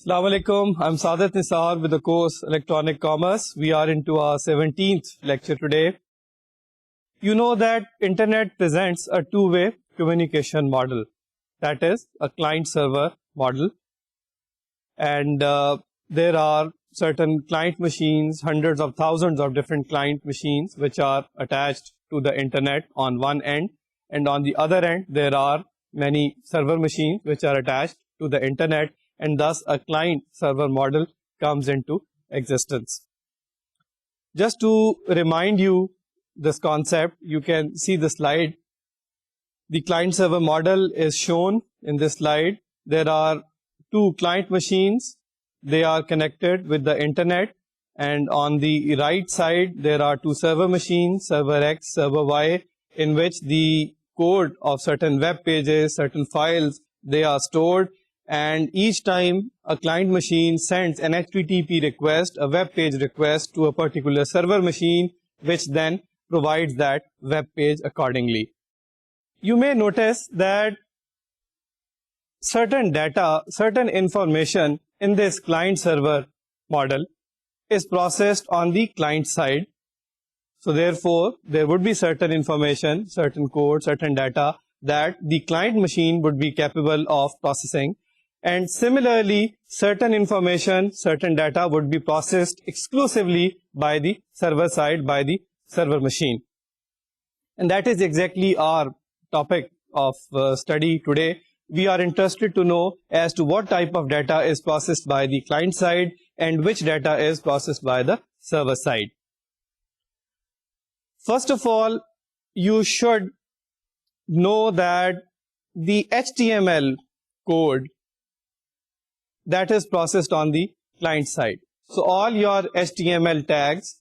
Assalamu alaikum. I'm Saadat Nisar with the course Electronic Commerce. We are into our 17th lecture today. You know that Internet presents a two-way communication model. That is a client-server model. And there are certain client machines, hundreds of thousands of different client machines which are attached to the Internet on one end. And on the other end, there are many server machines which are attached to the Internet. And thus a client-server model comes into existence. Just to remind you this concept, you can see the slide. The client-server model is shown in this slide. There are two client machines. They are connected with the Internet. And on the right side, there are two server machines, server X, server Y, in which the code of certain web pages, certain files, they are stored. And each time a client machine sends an HTTP request, a web page request to a particular server machine, which then provides that web page accordingly. You may notice that certain data, certain information in this client-server model is processed on the client side. So therefore, there would be certain information, certain code, certain data that the client machine would be capable of processing. And similarly, certain information, certain data would be processed exclusively by the server side, by the server machine. And that is exactly our topic of study today. We are interested to know as to what type of data is processed by the client side and which data is processed by the server side. First of all, you should know that the HTML code that is processed on the client side. So all your HTML tags,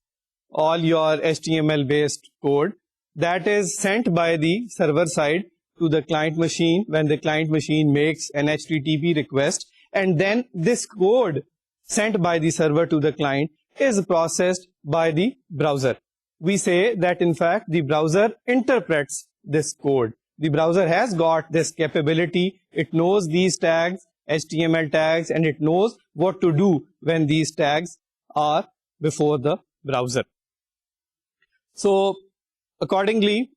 all your HTML based code, that is sent by the server side to the client machine when the client machine makes an HTTP request, and then this code sent by the server to the client is processed by the browser. We say that in fact the browser interprets this code. The browser has got this capability. It knows these tags, HTML tags, and it knows what to do when these tags are before the browser. So accordingly,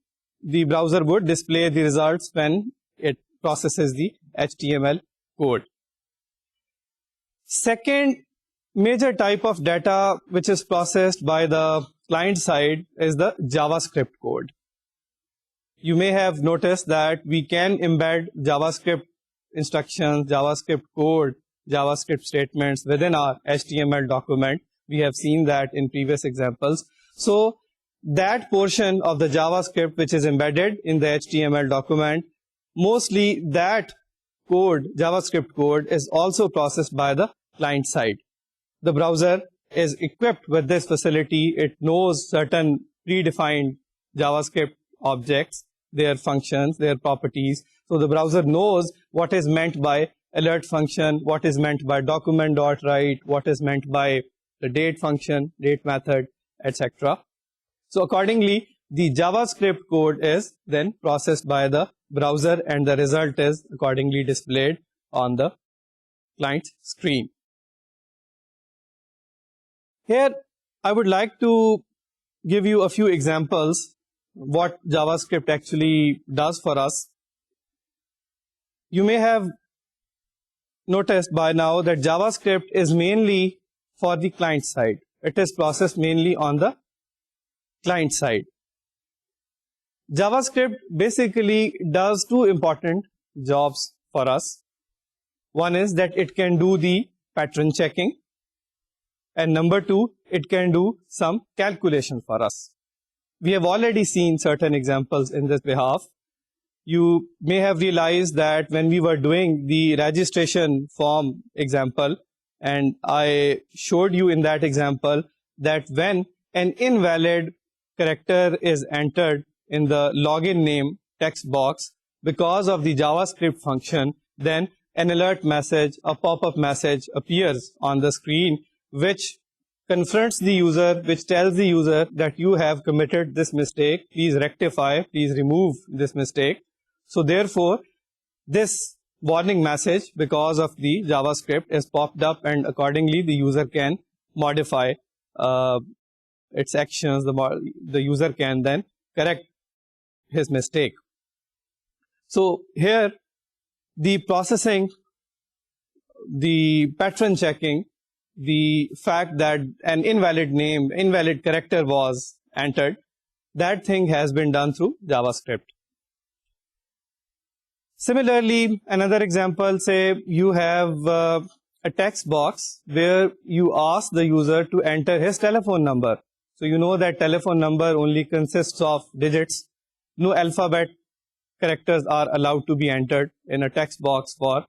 the browser would display the results when it processes the HTML code. Second major type of data which is processed by the client side is the JavaScript code. You may have noticed that we can embed JavaScript instructions, JavaScript code, JavaScript statements within our HTML document. We have seen that in previous examples. So that portion of the JavaScript which is embedded in the HTML document, mostly that code, JavaScript code, is also processed by the client side. The browser is equipped with this facility. It knows certain predefined JavaScript objects, their functions, their properties. So the browser knows what is meant by alert function, what is meant by document.write, what is meant by the date function, date method, etc. So accordingly, the JavaScript code is then processed by the browser and the result is accordingly displayed on the client screen. Here, I would like to give you a few examples what JavaScript actually does for us. You may have noticed by now that JavaScript is mainly for the client side. It is processed mainly on the client side. JavaScript basically does two important jobs for us. One is that it can do the pattern checking, and number two, it can do some calculation for us. We have already seen certain examples in this behalf. You may have realized that when we were doing the registration form example, and I showed you in that example that when an invalid character is entered in the login name text box because of the JavaScript function, then an alert message, a pop-up message appears on the screen which confronts the user, which tells the user that you have committed this mistake, please rectify, please remove this mistake. So therefore, this warning message because of the JavaScript is popped up, and accordingly the user can modify its actions. The user can then correct his mistake. So here the processing, the pattern checking, the fact that an invalid character was entered, that thing has been done through JavaScript. Similarly, another example, say you have a text box where you ask the user to enter his telephone number. So you know that telephone number only consists of digits. No alphabet characters are allowed to be entered in a text box for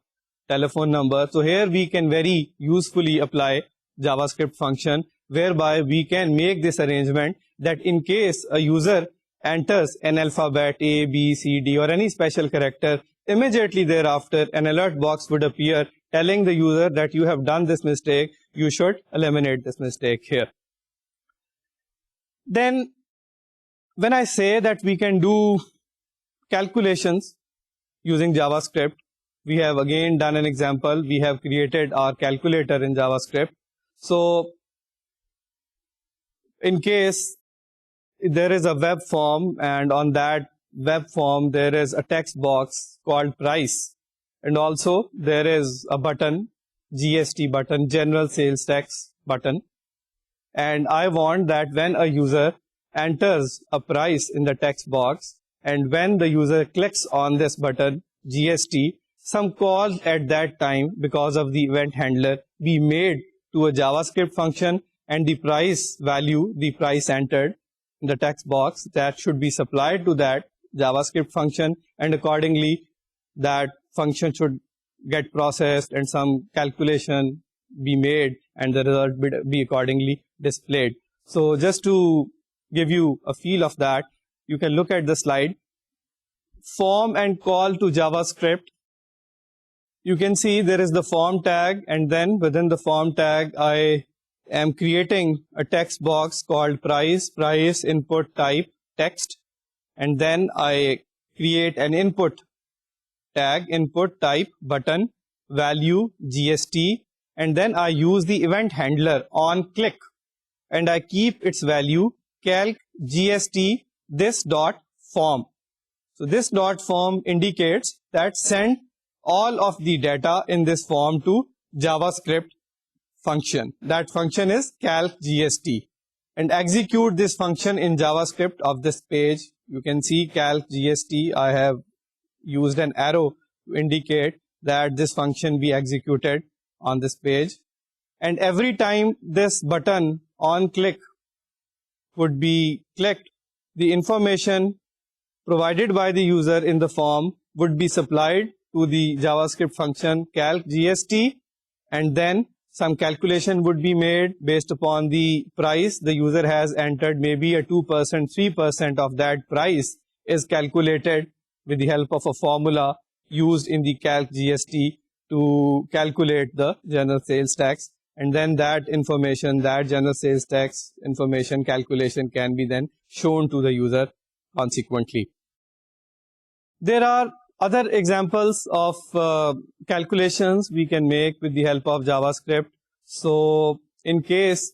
telephone number. So here we can very usefully apply JavaScript function, whereby we can make this arrangement that in case a user enters an alphabet A, B, C, D or any special character, immediately thereafter an alert box would appear telling the user that you have done this mistake, you should eliminate this mistake here. Then when I say that we can do calculations using JavaScript, we have again done an example. We have created our calculator in JavaScript. So in case there is a web form, and on that web form there is a text box called price, and also there is a button, GST button, general sales tax button, and I want that when a user enters a price in the text box, and when the user clicks on this button GST, some call at that time because of the event handler be made to a JavaScript function, and the price value, the price entered in the text box, that should be supplied to that JavaScript function, and accordingly that function should get processed and some calculation be made, and the result be accordingly displayed. So just to give you a feel of that, you can look at the slide. Form and call to JavaScript. You can see there is the form tag, and then within the form tag I am creating a text box called price input type text, and then I create an input tag, input type button, value GST, and then I use the event handler on click, and I keep its value calc GST this dot form. So this dot form indicates that send all of the data in this form to JavaScript function. That function is calc GST, and execute this function in JavaScript of this page. You can see calc GST. I have used an arrow to indicate that this function be executed on this page, and every time this button on click would be clicked, the information provided by the user in the form would be supplied to the JavaScript function calc GST, and then some calculation would be made based upon the price the user has entered. Maybe a 2%, 3% of that price is calculated with the help of a formula used in the calc GST to calculate the general sales tax, and then that information, that general sales tax information calculation can be then shown to the user consequently. There are other examples of calculations we can make with the help of JavaScript. So in case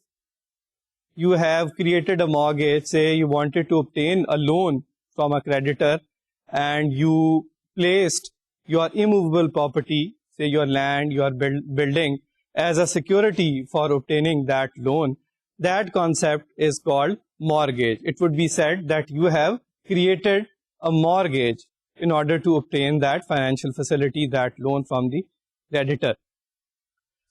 you have created a mortgage, say you wanted to obtain a loan from a creditor, and you placed your immovable property, say your land, your building, as a security for obtaining that loan, that concept is called mortgage. It would be said that you have created a mortgage in order to obtain that financial facility, that loan from the creditor.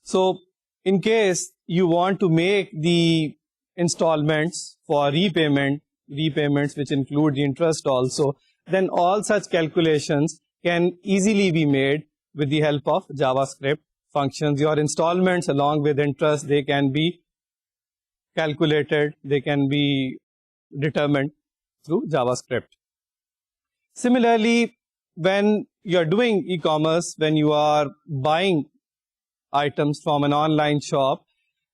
So in case you want to make the installments for repayments which include the interest also, then all such calculations can easily be made with the help of JavaScript functions. Your installments along with interest, they can be calculated, they can be determined through JavaScript. Similarly, when you are doing e-commerce, when you are buying items from an online shop,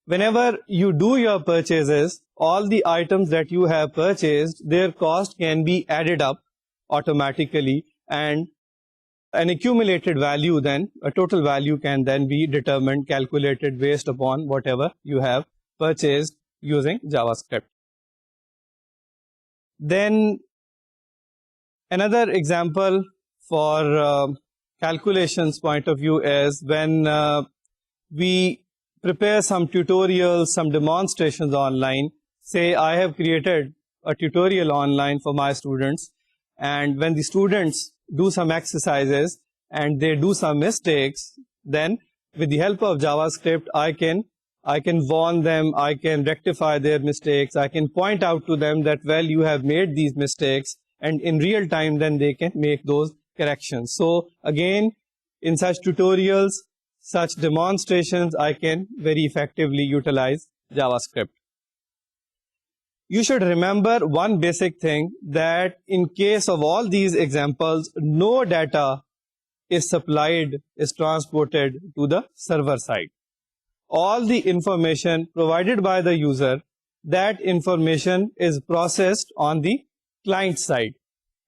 whenever you do your purchases, all the items that you have purchased, their cost can be added up automatically, and an accumulated value, then a total value can then be determined, calculated based upon whatever you have purchased using JavaScript. Then another example for calculations point of view is when we prepare some tutorials, some demonstrations online. Say I have created a tutorial online for my students, and when the students do some exercises and they do some mistakes, then with the help of JavaScript I can warn them, I can rectify their mistakes, I can point out to them that, well, you have made these mistakes, and in real time then they can make those corrections. So again, in such tutorials, such demonstrations, I can very effectively utilize JavaScript. You should remember one basic thing, that in case of all these examples, no data is supplied, is transported to the server side. All the information provided by the user, that information is processed on the client side.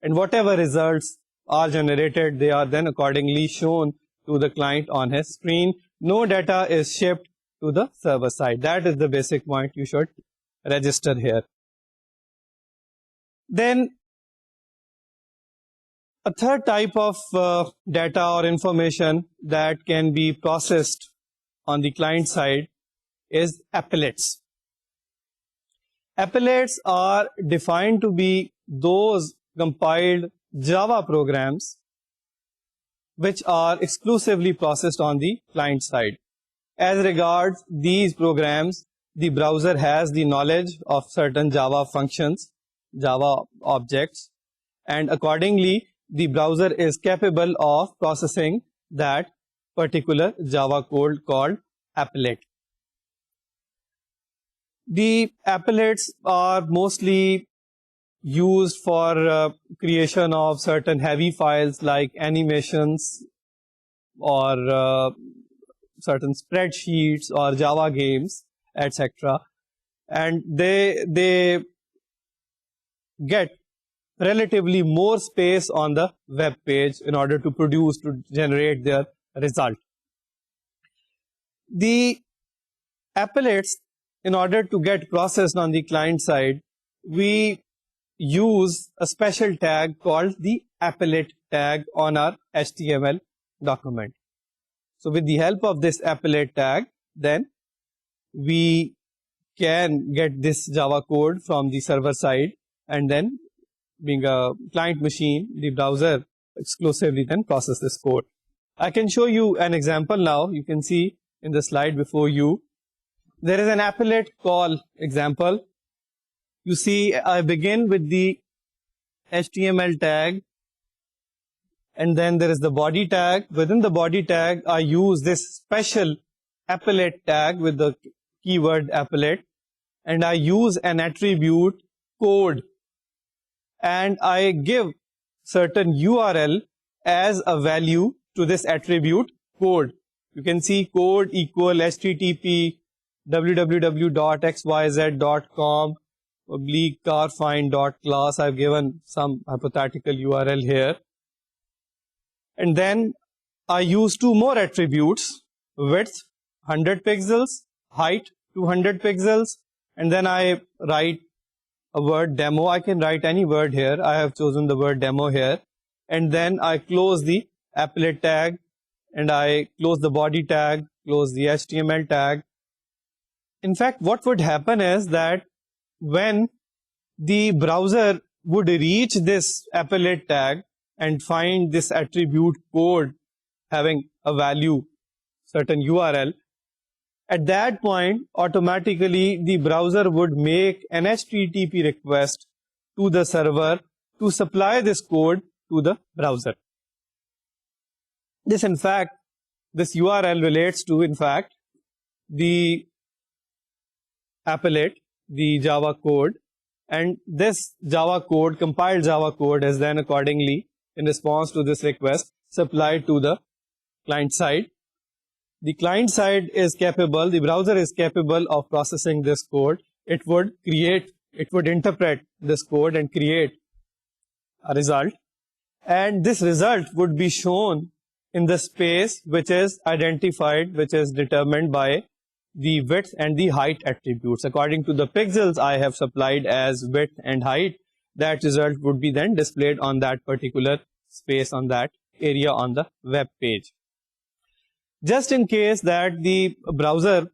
And whatever results are generated, they are then accordingly shown to the client on his screen. No data is shipped to the server side. That is the basic point you should register here. Then a third type of data or information that can be processed on the client side is applets. Applets are defined to be those compiled Java programs which are exclusively processed on the client side. As regards these programs, the browser has the knowledge of certain Java functions, Java objects, and accordingly the browser is capable of processing that particular Java code called applet. The applets are mostly used for creation of certain heavy files like animations or certain spreadsheets or Java games, etc. And they get relatively more space on the web page in order to generate their result. The applets, in order to get processed on the client side, we use a special tag called the applet tag on our HTML document. So with the help of this applet tag, then we can get this Java code from the server side, and then being a client machine, the browser exclusively then process this code. I can show you an example now. You can see in the slide before you, there is an applet call example. You see, I begin with the HTML tag, and then there is the body tag. Within the body tag, I use this special applet tag with the keyword applet, and I use an attribute code, and I give certain URL as a value to this attribute code. You can see code equal http www.xyz.com /carfind.class. I've given some hypothetical URL here. And then I use two more attributes, width 100 pixels, height 200 pixels, and then I write a word demo. I can write any word here. I have chosen the word demo here. And then I close the applet tag, and I close the body tag, close the HTML tag. In fact, what would happen is that when the browser would reach this applet tag and find this attribute code having a value, certain URL, at that point, automatically the browser would make an HTTP request to the server to supply this code to the browser. This URL relates to, in fact, the applet, the Java code, and this Java code, compiled Java code, is then accordingly, in response to this request, supplied to the client side. The client side is capable, the browser is capable of processing this code. It would interpret this code and create a result. and this result would be shown in the space which is identified, which is determined by the width and the height attributes. According to the pixels I have supplied as width and height, that result would be then displayed on that particular space, on that area on the web page. Just in case that the browser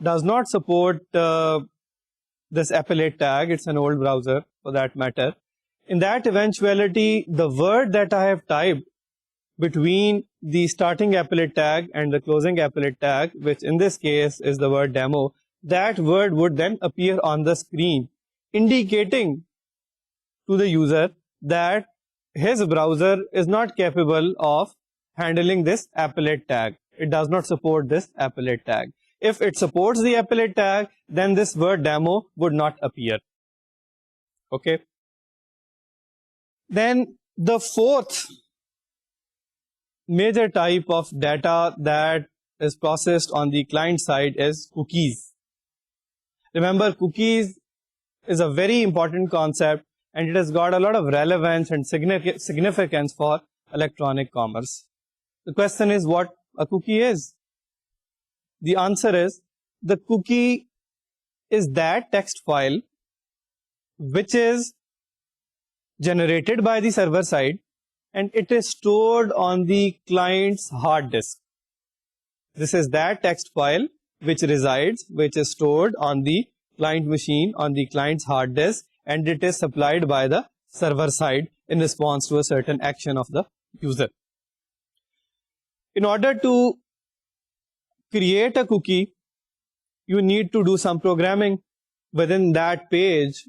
does not support this appellate tag, it's an old browser for that matter, in that eventuality, the word that I have typed between the starting appellate tag and the closing appellate tag, which in this case is the word demo, that word would then appear on the screen, indicating to the user that his browser is not capable of handling this appellate tag. It does not support this appellate tag. If it supports the appellate tag, then this word demo would not appear. Okay. Then the fourth major type of data that is processed on the client side is cookies. Remember, cookies is a very important concept, and it has got a lot of relevance and significance for electronic commerce. The question is what a cookie is. The answer is, the cookie is that text file which is generated by the server side, and it is stored on the client's hard disk. This is that text file which resides, which is stored on the client machine, on the client's hard disk, and it is supplied by the server side in response to a certain action of the user. In order to create a cookie, you need to do some programming. Within that page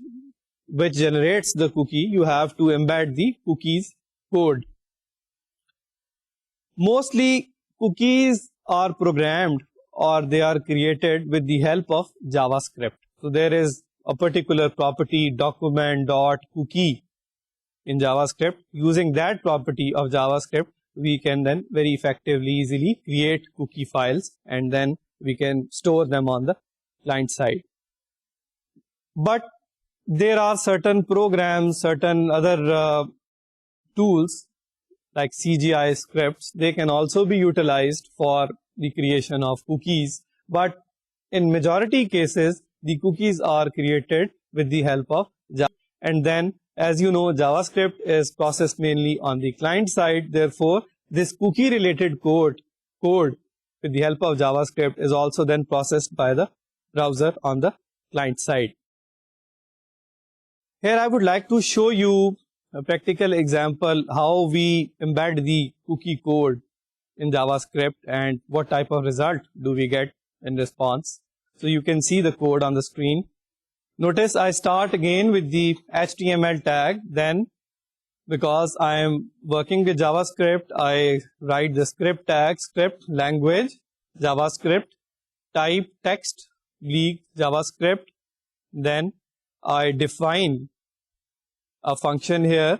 which generates the cookie, you have to embed the cookies code. Mostly cookies are programmed or they are created with the help of JavaScript. So there is a particular property document.cookie in JavaScript. Using that property of JavaScript, we can then very effectively, easily create cookie files, and then we can store them on the client side. But there are certain programs, certain other tools like CGI scripts. They can also be utilized for the creation of cookies, but in majority cases the cookies are created with the help of Java. And then, as you know, JavaScript is processed mainly on the client side. Therefore, this cookie related code with the help of JavaScript is also then processed by the browser on the client side. Here I would like to show you a practical example how we embed the cookie code in JavaScript and what type of result do we get in response. So you can see the code on the screen. Notice I start again with the HTML tag. Then, because I am working with JavaScript, I write the script tag, script language, JavaScript, type text, bleak JavaScript. Then I define a function here,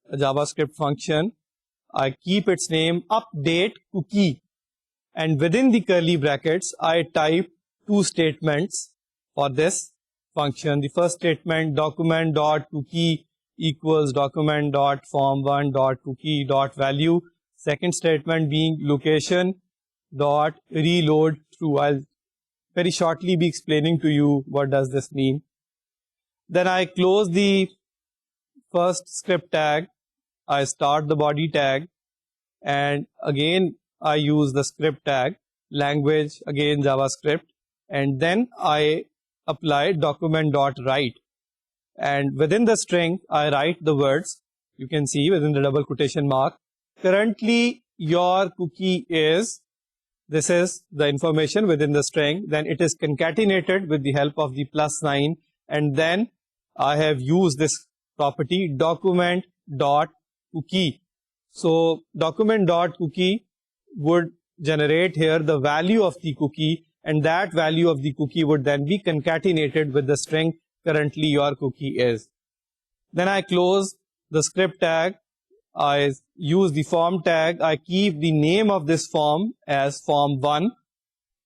a JavaScript function. I keep its name update cookie, and within the curly brackets I type two statements for this function. The first statement, document.cookie equals document.form1.cookie.value. Second statement being location.reload true. I'll very shortly be explaining to you what does this mean. Then I close the first script tag, I start the body tag, and again I use the script tag, language, again JavaScript, and then I apply document.write, and within the string I write the words. You can see within the double quotation mark, currently your cookie is, this is the information within the string. Then it is concatenated with the help of the plus sign, and then I have used this property document.cookie. So document.cookie would generate here the value of the cookie, and that value of the cookie would then be concatenated with the string currently your cookie is. Then I close the script tag, I use the form tag, I keep the name of this form as form1.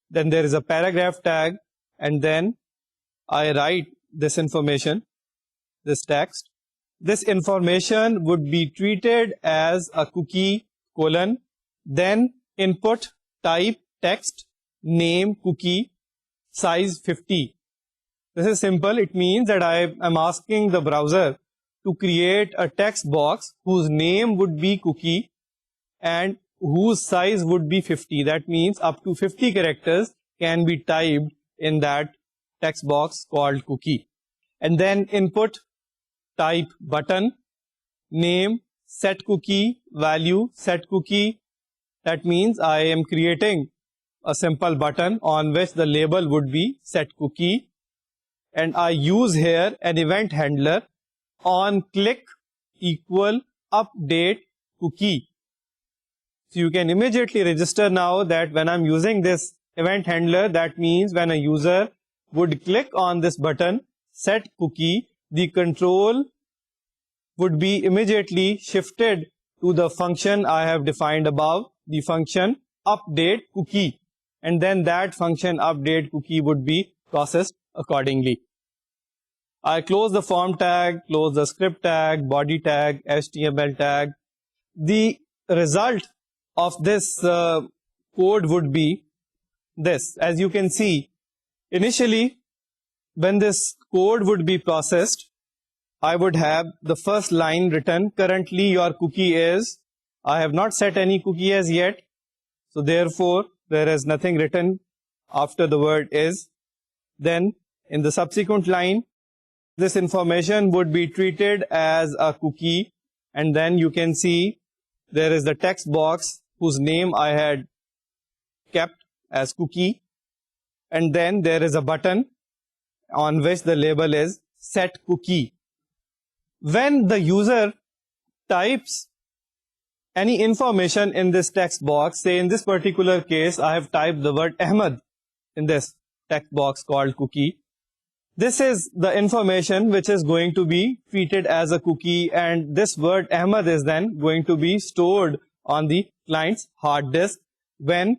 Then there is a paragraph tag, and then I write this information, this text. this information would be treated as a cookie colon, then input type text, name cookie, size 50. This is simple. It means that I am asking the browser to create a text box whose name would be cookie and whose size would be 50. That means up to 50 characters can be typed in that text box called cookie. And then input type button, name set cookie, value set cookie. That means I am creating a simple button on which the label would be set cookie. And I use here an event handler on click equal update cookie. So you can immediately register now that when I'm using this event handler, that means when a user would click on this button, set cookie, the control would be immediately shifted to the function I have defined above, the function update cookie. And then that function update cookie would be processed accordingly. I close the form tag, close the script tag, body tag, HTML tag. The result of this code would be this. As you can see, initially when this code would be processed, I would have the first line written, currently your cookie is, I have not set any cookie as yet, so therefore there is nothing written after the word is. Then in the subsequent line, this information would be treated as a cookie, and then you can see there is the text box whose name I had kept as cookie, and then there is a button on which the label is set cookie. When the user types any information in this text box, say in this particular case I have typed the word Ahmed in this text box called cookie, this is the information which is going to be treated as a cookie, and this word Ahmed is then going to be stored on the client's hard disk when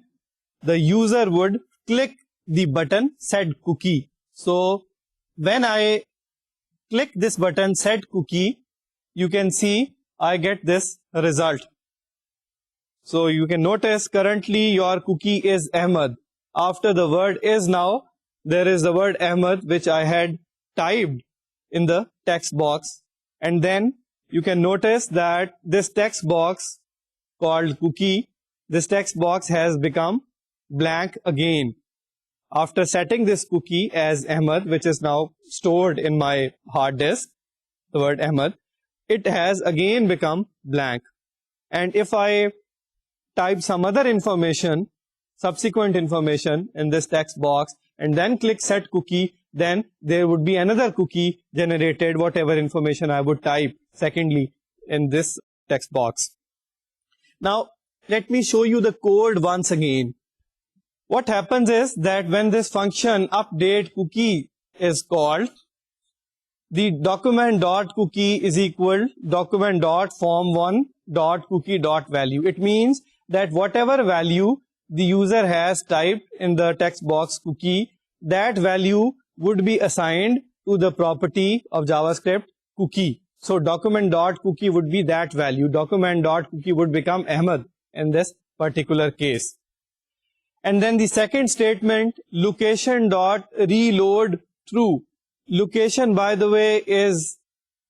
the user would click the button set cookie. So when I click this button set cookie, you can see I get this result. So you can notice currently your cookie is Ahmed. After the word is now, there is the word Ahmed which I had typed in the text box. And then you can notice that this text box called cookie, this text box has become blank again. After setting this cookie as Ahmed, which is now stored in my hard disk, the word Ahmed, it has again become blank. And if I type some other information, subsequent information in this text box, and then click set cookie, then there would be another cookie generated, whatever information I would type secondly in this text box. Now, let me show you the code once again. What happens is that when this function update cookie is called, the document.cookie is equal document.form1.cookie.value. It means that whatever value the user has typed in the text box cookie, that value would be assigned to the property of JavaScript cookie. So document.cookie would be that value. Document.cookie would become Ahmed in this particular case. And then the second statement, location.reload true. Location, by the way, is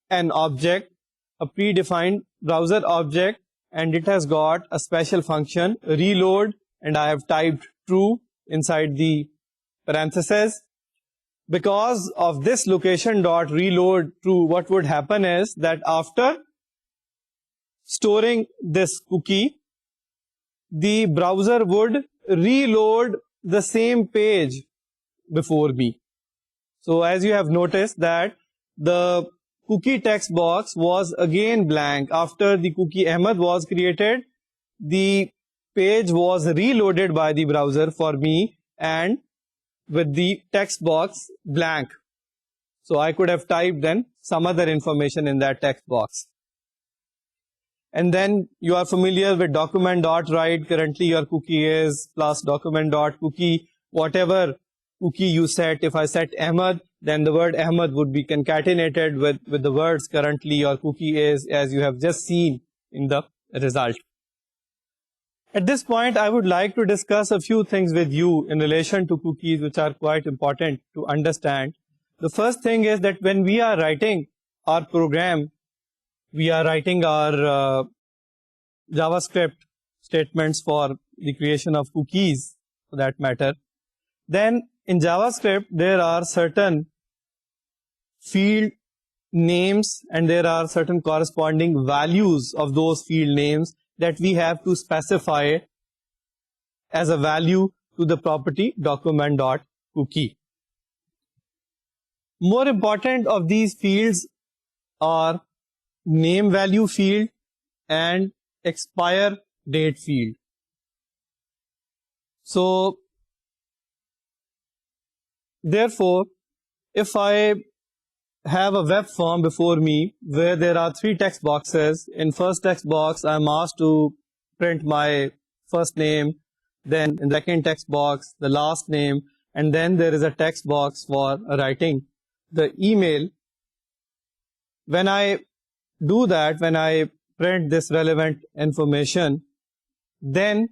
an object, a predefined browser object, and it has got a special function, reload, and I have typed true inside the parentheses. Because of this location.reload true, what would happen is that after storing this cookie, the browser would reload the same page before me. So as you have noticed that the cookie text box was again blank. After the cookie Ahmed was created, the page was reloaded by the browser for me and with the text box blank. So I could have typed then some other information in that text box. And then you are familiar with document.write. Currently your cookie is plus document.cookie. Whatever cookie you set. If I set Ahmad, then the word Ahmad would be concatenated with the words currently your cookie is, as you have just seen in the result. At this point, I would like to discuss a few things with you in relation to cookies which are quite important to understand. The first thing is that when we are writing our program, we are writing our JavaScript statements for the creation of cookies, for that matter. Then in JavaScript, there are certain field names and there are certain corresponding values of those field names that we have to specify as a value to the property document.cookie. More important of these fields are name value field and expire date field. So, therefore, if I have a web form before me where there are 3 text boxes, in first text box I am asked to print my first name, then in the second text box the last name, and then there is a text box for writing the email. When I do that, when I print this relevant information, then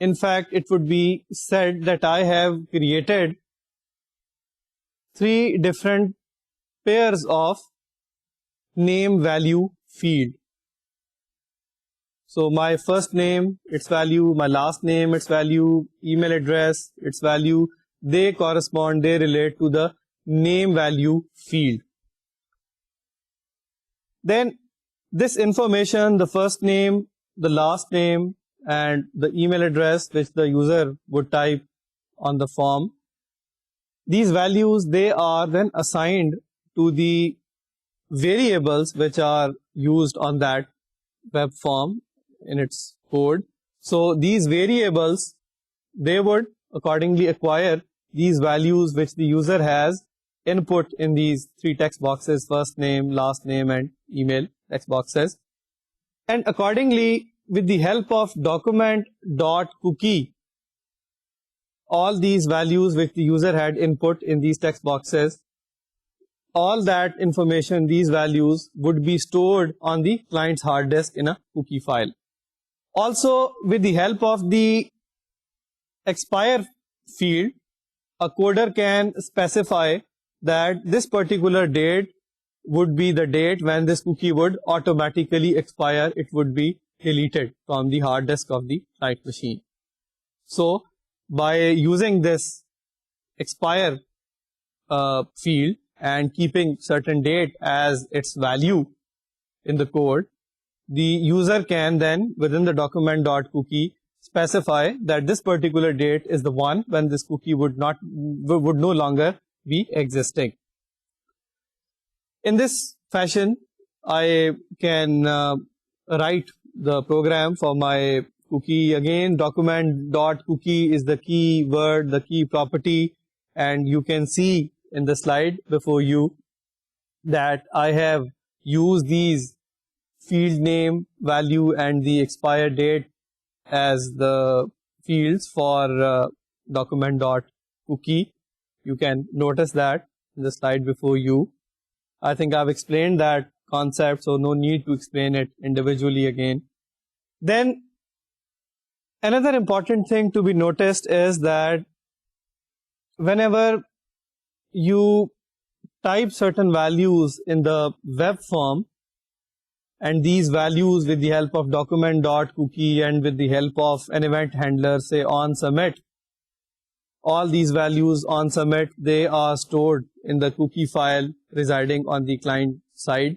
in fact it would be said that I have created 3 different pairs of name value field. So my first name, its value, my last name, its value, email address, its value, they correspond, they relate to the name value field. Then this information, the first name, the last name, and the email address which the user would type on the form, these values, they are then assigned to the variables which are used on that web form in its code. So these variables, they would accordingly acquire these values which the user has input in these 3 text boxes, first name, last name, and email text boxes. And accordingly, with the help of document.cookie, all these values which the user had input in these text boxes, all that information, these values would be stored on the client's hard disk in a cookie file. Also, with the help of the expire field, a coder can specify that this particular date would be the date when this cookie would automatically expire. It would be deleted from the hard disk of the client machine. So, by using this expire field and keeping certain date as its value in the code, the user can then within the document.cookie specify that this particular date is the one when this cookie would no longer be existing. In this fashion, I can write the program for my cookie. Again, document.cookie is the key word, the key property, and you can see in the slide before you that I have used these field name, value, and the expire date as the fields for document.cookie. You can notice that in the slide before you. I think I've explained that concept, so no need to explain it individually again. Then another important thing to be noticed is that whenever you type certain values in the web form, and these values with the help of document.cookie and with the help of an event handler, say on submit, all these values on submit, they are stored in the cookie file residing on the client side.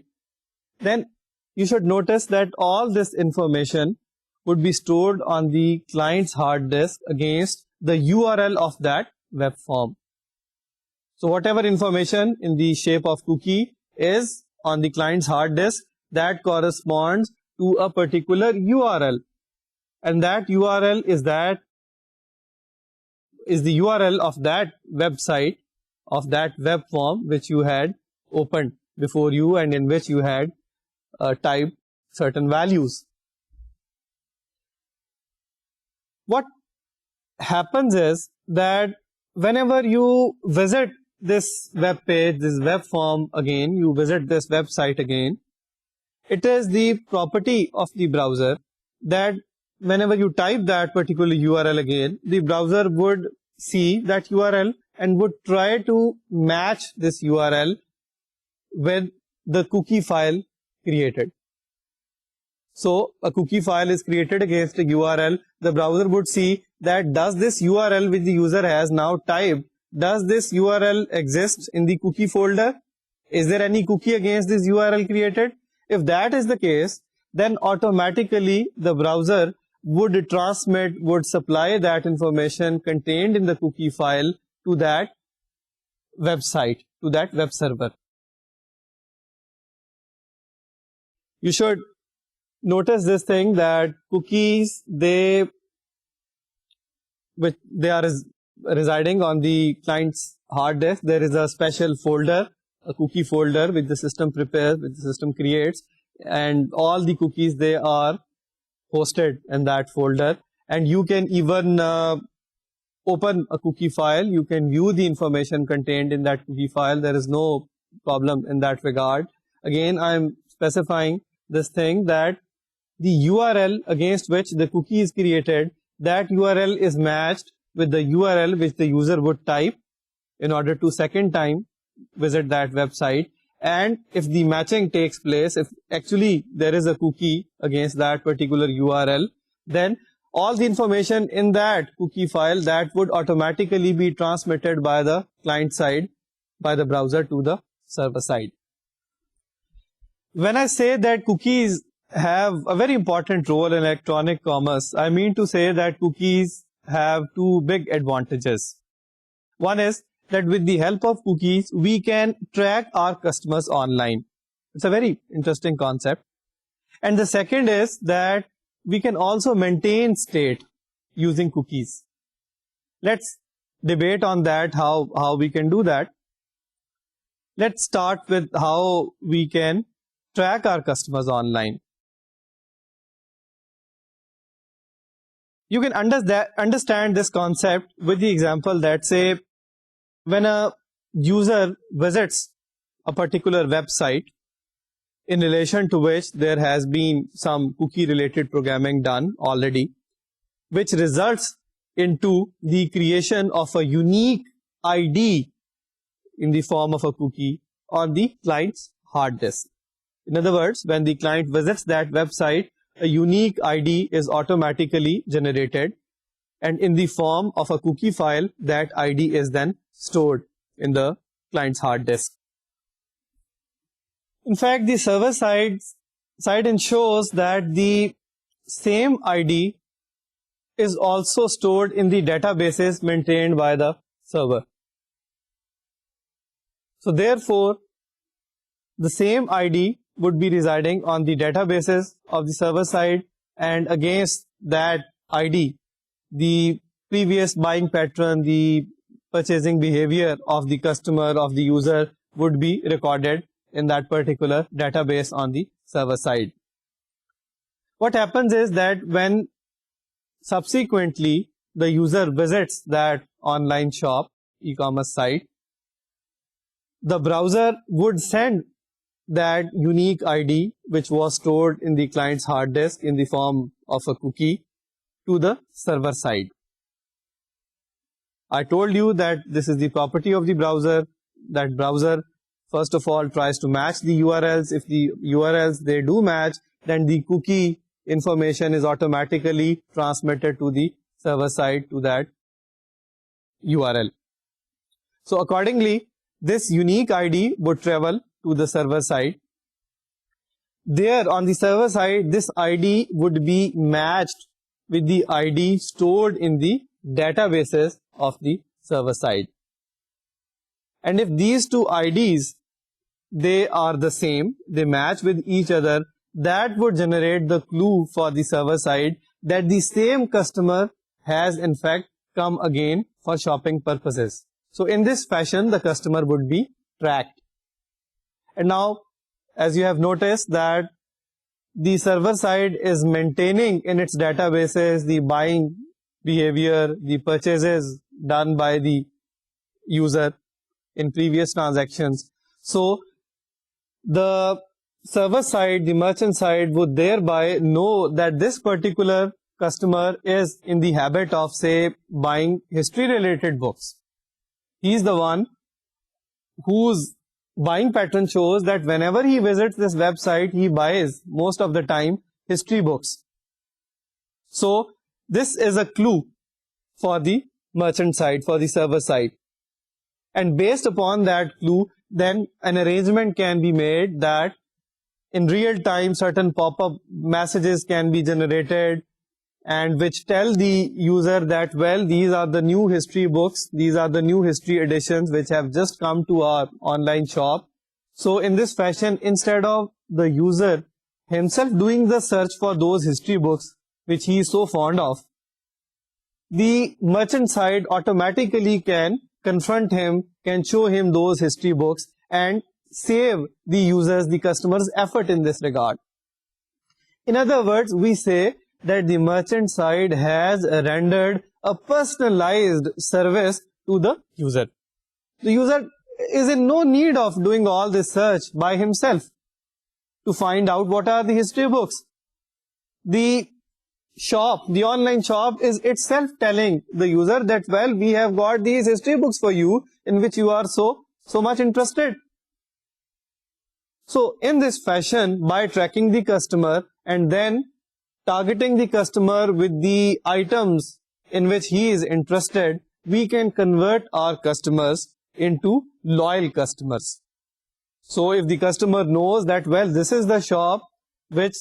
Then you should notice that all this information would be stored on the client's hard disk against the URL of that web form. So whatever information in the shape of cookie is on the client's hard disk, that corresponds to a particular URL, and that URL is the URL of that website, of that web form which you had opened before you and in which you had typed certain values. What happens is that whenever you visit this web page, this web form again, you visit this website again, it is the property of the browser that whenever you type that particular URL again, the browser would see that URL and would try to match this URL with the cookie file created. So a cookie file is created against a URL. The browser would see that does this URL which the user has now typed, does this URL exist in the cookie folder? Is there any cookie against this URL created? If that is the case, then automatically the browser would transmit, would supply that information contained in the cookie file to that website, to that web server. You should notice this thing that cookies, they are residing on the client's hard disk. There is a special folder, a cookie folder which the system prepares, which the system creates, and all the cookies, they are hosted in that folder. And you can even open a cookie file, you can view the information contained in that cookie file. There is no problem in that regard. Again, I am specifying this thing that the URL against which the cookie is created, that URL is matched with the URL which the user would type in order to second time visit that website. And if the matching takes place, if actually there is a cookie against that particular URL, then all the information in that cookie file, that would automatically be transmitted by the client side, by the browser to the server side. When I say that cookies have a very important role in electronic commerce, I mean to say that cookies have two big advantages. One is that with the help of cookies, we can track our customers online. It's a very interesting concept. And the second is that we can also maintain state using cookies. Let's debate on that, how we can do that. Let's start with how we can track our customers online. You can understand this concept with the example that, say, when a user visits a particular website in relation to which there has been some cookie related programming done already, which results into the creation of a unique ID in the form of a cookie on the client's hard disk. In other words, when the client visits that website, a unique ID is automatically generated, and in the form of a cookie file, that ID is then stored in the client's hard disk. In fact, the server side ensures that the same ID is also stored in the databases maintained by the server. So therefore, the same ID would be residing on the databases of the server side, and against that ID, the previous buying pattern, the purchasing behavior of the customer, of the user, would be recorded in that particular database on the server side. What happens is that when subsequently the user visits that online shop, e-commerce site, the browser would send that unique ID which was stored in the client's hard disk in the form of a cookie to the server side. I told you that this is the property of the browser. That browser first of all tries to match the URLs. If the URLs they do match, then the cookie information is automatically transmitted to the server side to that URL. So accordingly, this unique ID would travel to the server side. There on the server side, this ID would be matched with the ID stored in the databases of the server side. And if these two IDs, they are the same, they match with each other, that would generate the clue for the server side that the same customer has in fact come again for shopping purposes. So in this fashion, the customer would be tracked. And now, as you have noticed that the server side is maintaining in its databases the buying behavior, the purchases done by the user in previous transactions. So the server side, the merchant side would thereby know that this particular customer is in the habit of, say, buying history related books. He is the one whose buying pattern shows that whenever he visits this website, he buys most of the time history books. So this is a clue for the merchant side, for the server side. And based upon that clue, then an arrangement can be made that in real time certain pop-up messages can be generated and which tell the user that, well, these are the new history books, these are the new history editions which have just come to our online shop. So in this fashion, instead of the user himself doing the search for those history books which he is so fond of, the merchant side automatically can confront him, can show him those history books and save the users, the customers' effort in this regard. In other words, we say that the merchant side has rendered a personalized service to the user. The user is in no need of doing all this search by himself to find out what are the history books. The shop, the online shop is itself telling the user that, well, we have got these history books for you in which you are so much interested. So in this fashion, by tracking the customer and then targeting the customer with the items in which he is interested, we can convert our customers into loyal customers. So if the customer knows that, well, this is the shop which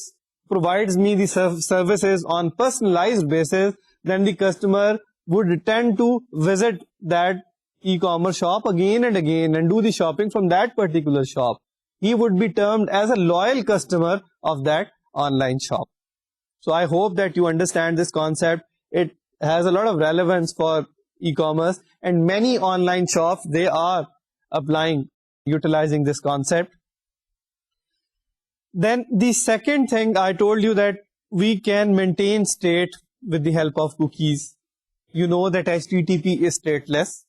provides me the services on personalized basis, then the customer would tend to visit that e-commerce shop again and again and do the shopping from that particular shop. He would be termed as a loyal customer of that online shop. So I hope that you understand this concept. It has a lot of relevance for e-commerce and many online shops, they are utilizing this concept. Then the second thing I told you that we can maintain state with the help of cookies. You know that HTTP is stateless.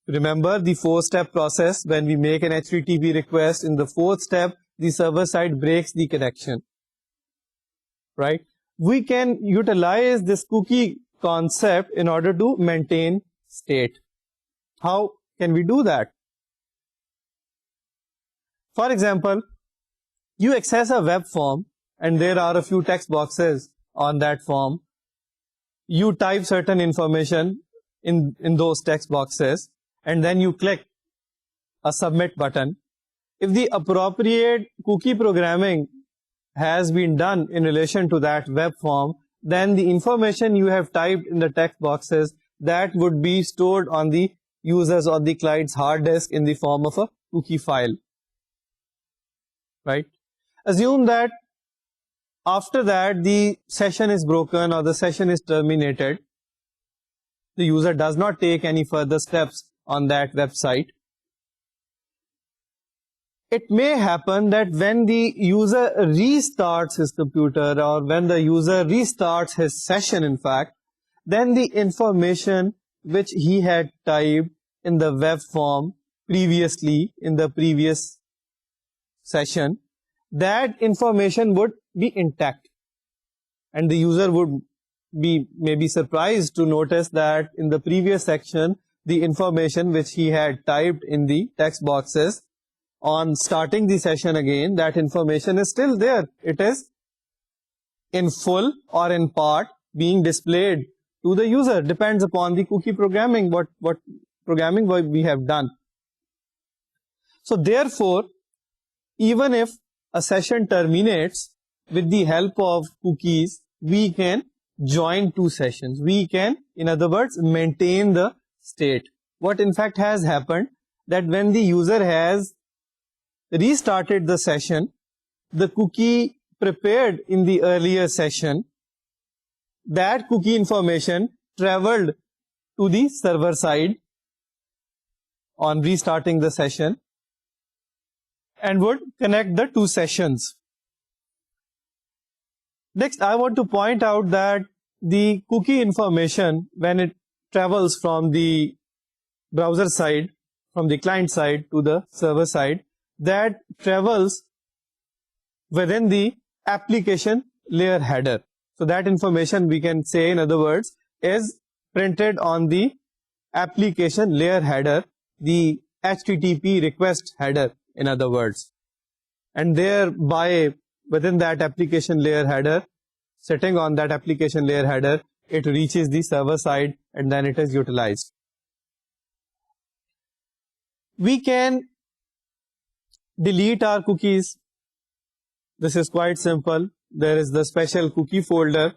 Remember the 4-step process. When we make an HTTP request, in the 4th step, the server side breaks the connection. Right? We can utilize this cookie concept in order to maintain state. How can we do that? For example, you access a web form and there are a few text boxes on that form. You type certain information in those text boxes and then you click a submit button. If the appropriate cookie programming has been done in relation to that web form, then the information you have typed in the text boxes, that would be stored on the user's or the client's hard disk in the form of a cookie file. Right? Assume that after that the session is broken or the session is terminated. The user does not take any further steps on that website. It may happen that when the user restarts his computer or when the user restarts his session, in fact, then the information which he had typed in the web form previously in the previous session, that information would be intact. And the user would be maybe surprised to notice that in the previous section, the information which he had typed in the text boxes, on starting the session again, that information is still there. It is in full or in part being displayed to the user. Depends upon the cookie programming, what programming we have done. So therefore, even if a session terminates, with the help of cookies, we can join two sessions. We can, in other words, maintain the state. What in fact has happened, that when the user has restarted the session, the cookie prepared in the earlier session, that cookie information traveled to the server side on restarting the session and would connect the two sessions. Next, I want to point out that the cookie information, when it travels from the browser side, from the client side to the server side, that travels within the application layer header. So that information, we can say in other words, is printed on the application layer header, the HTTP request header in other words. And thereby within that application layer header, sitting on that application layer header, it reaches the server side and then it is utilized. We can delete our cookies. This is quite simple. There is the special cookie folder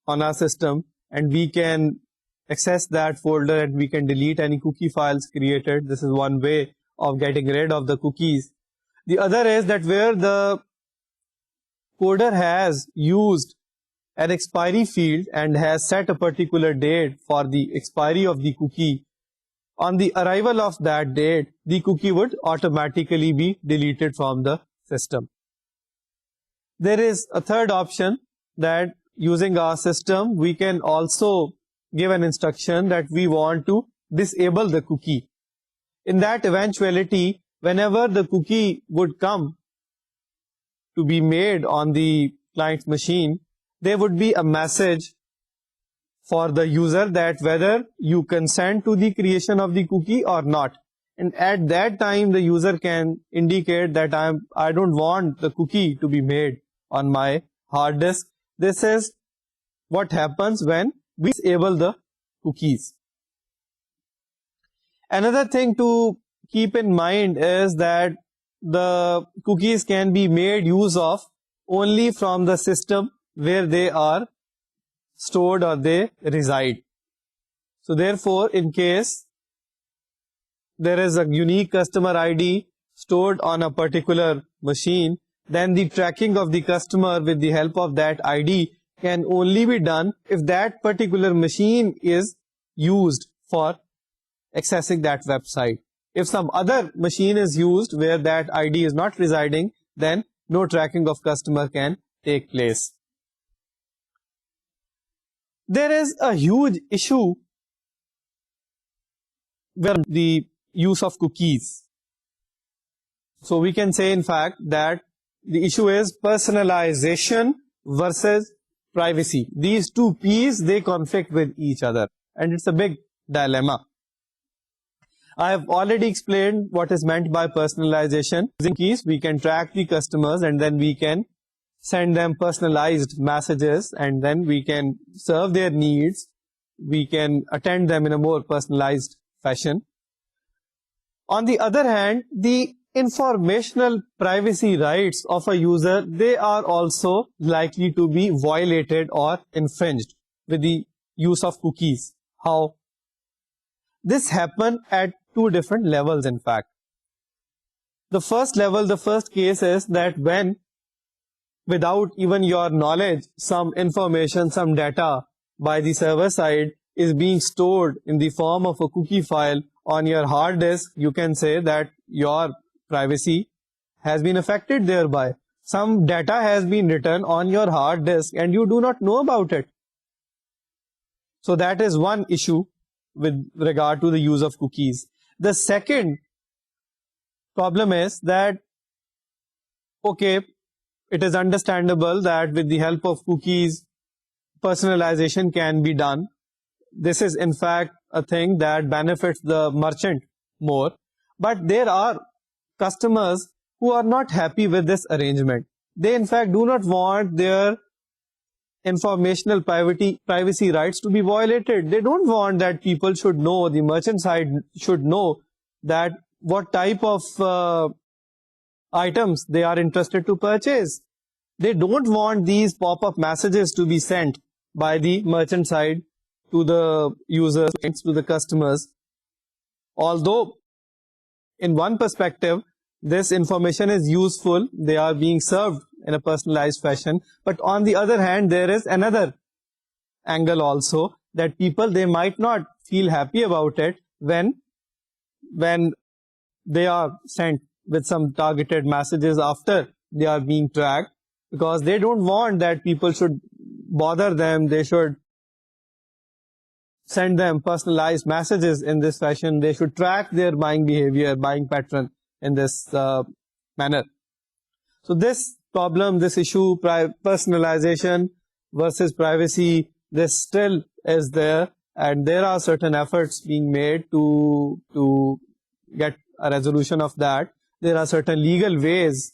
on our system and we can access that folder and we can delete any cookie files created. This is one way of getting rid of the cookies. The other is that where the coder has used an expiry field and has set a particular date for the expiry of the cookie, on the arrival of that date, the cookie would automatically be deleted from the system. There is a third option that using our system, we can also give an instruction that we want to disable the cookie. In that eventuality, whenever the cookie would come to be made on the client's machine, there would be a message for the user that whether you consent to the creation of the cookie or not. And at that time, the user can indicate that I don't want the cookie to be made on my hard disk. This is what happens when we disable the cookies. Another thing to keep in mind is that the cookies can be made use of only from the system where they are stored or they reside. So therefore, in case there is a unique customer ID stored on a particular machine, then the tracking of the customer with the help of that ID can only be done if that particular machine is used for accessing that website. If some other machine is used where that ID is not residing, then no tracking of customer can take place. There is a huge issue with the use of cookies. So we can say in fact that the issue is personalization versus privacy. These two P's, they conflict with each other and it's a big dilemma. I have already explained what is meant by personalization. Using keys, we can track the customers and then we can send them personalized messages and then we can serve their needs. We can attend them in a more personalized fashion. On the other hand, the informational privacy rights of a user, they are also likely to be violated or infringed with the use of cookies. How? This happens at two different levels in fact. The first level, the first case is that when without even your knowledge, some information, some data by the server side is being stored in the form of a cookie file on your hard disk, you can say that your privacy has been affected thereby. Some data has been written on your hard disk and you do not know about it. So that is one issue with regard to the use of cookies. The second problem is that, okay, it is understandable that with the help of cookies, personalization can be done. This is in fact a thing that benefits the merchant more. But there are customers who are not happy with this arrangement. They in fact do not want their informational privacy rights to be violated. They don't want that people should know, the merchant side should know that what type of items they are interested to purchase. They don't want these pop-up messages to be sent by the merchant side to the users, to the customers. Although in one perspective, this information is useful, they are being served in a personalized fashion. But on the other hand, there is another angle also that people, they might not feel happy about it when they are sent with some targeted messages after they are being tracked, because they don't want that people should bother them, they should send them personalized messages in this fashion. They should track their buying behavior, buying pattern in this manner. So this problem, this issue, personalization versus privacy, this still is there, and there are certain efforts being made to get a resolution of that. There are certain legal ways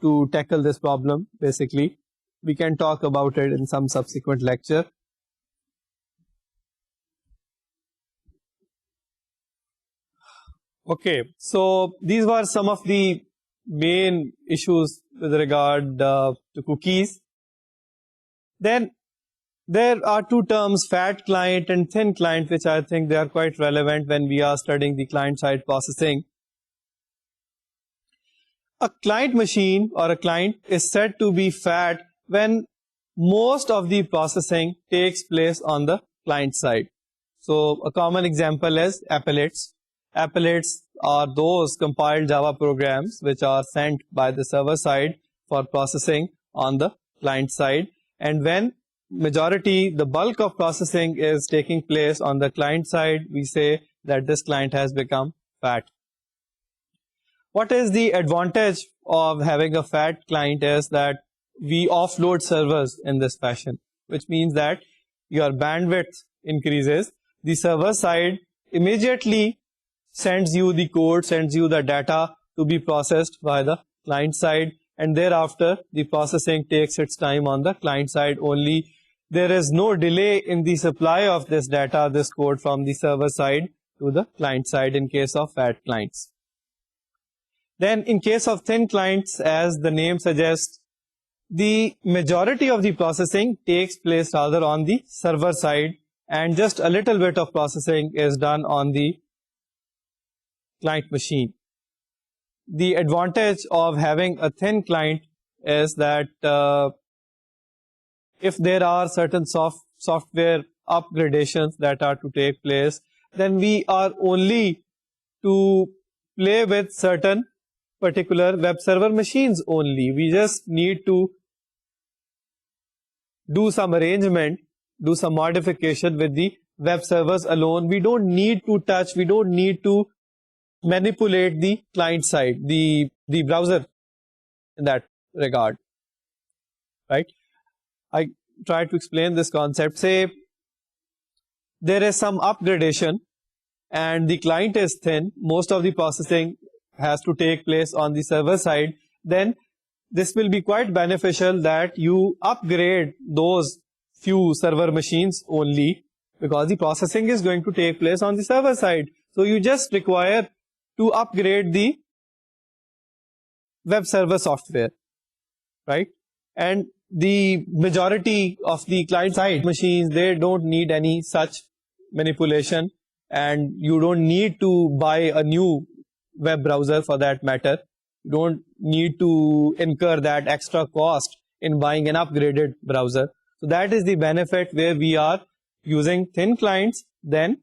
to tackle this problem, basically. We can talk about it in some subsequent lecture. Okay, so these were some of the main issues with regard to cookies. Then there are two terms, fat client and thin client, which I think they are quite relevant when we are studying the client-side processing. A client machine or a client is said to be fat when most of the processing takes place on the client side. So a common example is applets. Applets are those compiled Java programs which are sent by the server side for processing on the client side. And when majority, the bulk of processing is taking place on the client side, we say that this client has become fat. What is the advantage of having a fat client is that we offload servers in this fashion, which means that your bandwidth increases. The server side immediately sends you the code, sends you the data to be processed by the client side, and thereafter the processing takes its time on the client side only. There is no delay in the supply of this data, this code from the server side to the client side in case of fat clients. Then in case of thin clients, as the name suggests, the majority of the processing takes place rather on the server side, and just a little bit of processing is done on the client machine. The advantage of having a thin client is that if there are certain software upgradations that are to take place, then we are only to play with certain particular web server machines only. We just need to do some arrangement, do some modification with the web servers alone. We don't need to touch, we don't need to manipulate the client side, the browser in that regard, right? I try to explain this concept. Say there is some upgradation and the client is thin, most of the processing has to take place on the server side, then this will be quite beneficial that you upgrade those few server machines only, because the processing is going to take place on the server side. So you just require to upgrade the web server software, right? And the majority of the client side machines, they don't need any such manipulation, and you don't need to buy a new web browser for that matter. You don't need to incur that extra cost in buying an upgraded browser. So that is the benefit where we are using thin clients. Then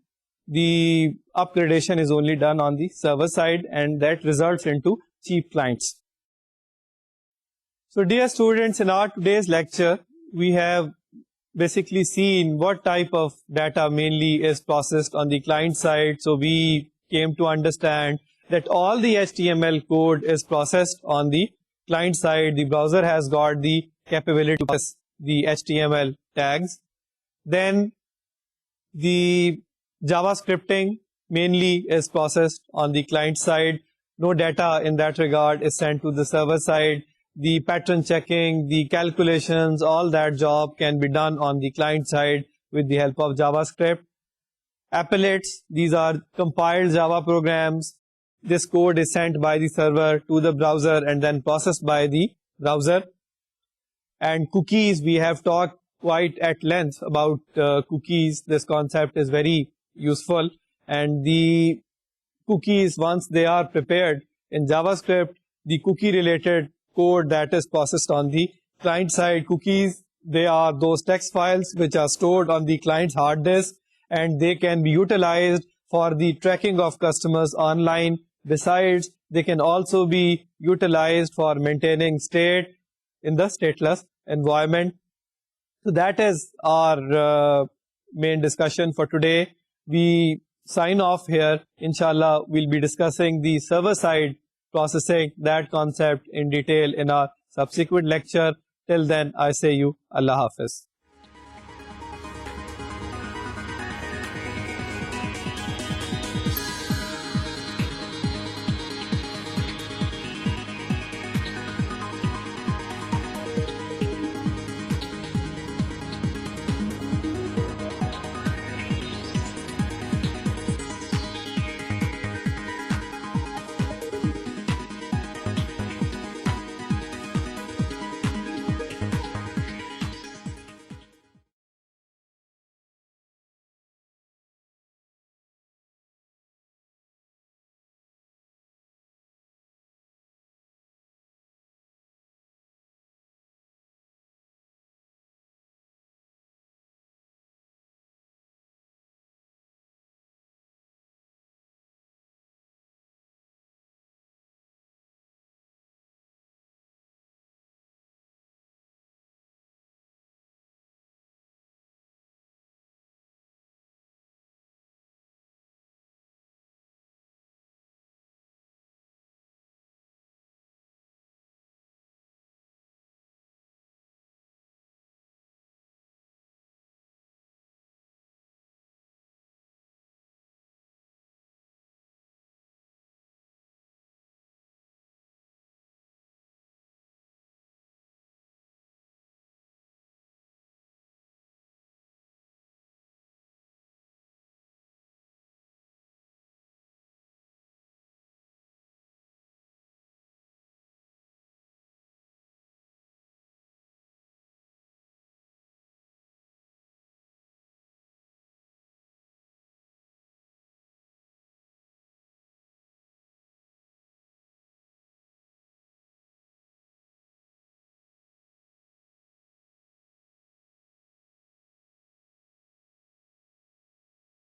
the upgradation is only done on the server side, and that results into cheap clients. So dear students, in our today's lecture, we have basically seen what type of data mainly is processed on the client side. So we came to understand that all the HTML code is processed on the client side. The browser has got the capability to process the HTML tags. Then the JavaScripting mainly is processed on the client side. No data in that regard is sent to the server side. The pattern checking, the calculations, all that job can be done on the client side with the help of JavaScript. Applets, these are compiled Java programs. This code is sent by the server to the browser and then processed by the browser. And cookies, we have talked quite at length about cookies. This concept is very useful. And the cookies, once they are prepared in JavaScript, the cookie-related code that is processed on the client side, cookies, they are those text files which are stored on the client's hard disk, and they can be utilized for the tracking of customers online. Besides, they can also be utilized for maintaining state in the stateless environment. So that is our main discussion for today. We sign off here. Inshallah, we'll be discussing the server-side processing, that concept in detail in our subsequent lecture. Till then, I say you, Allah Hafiz.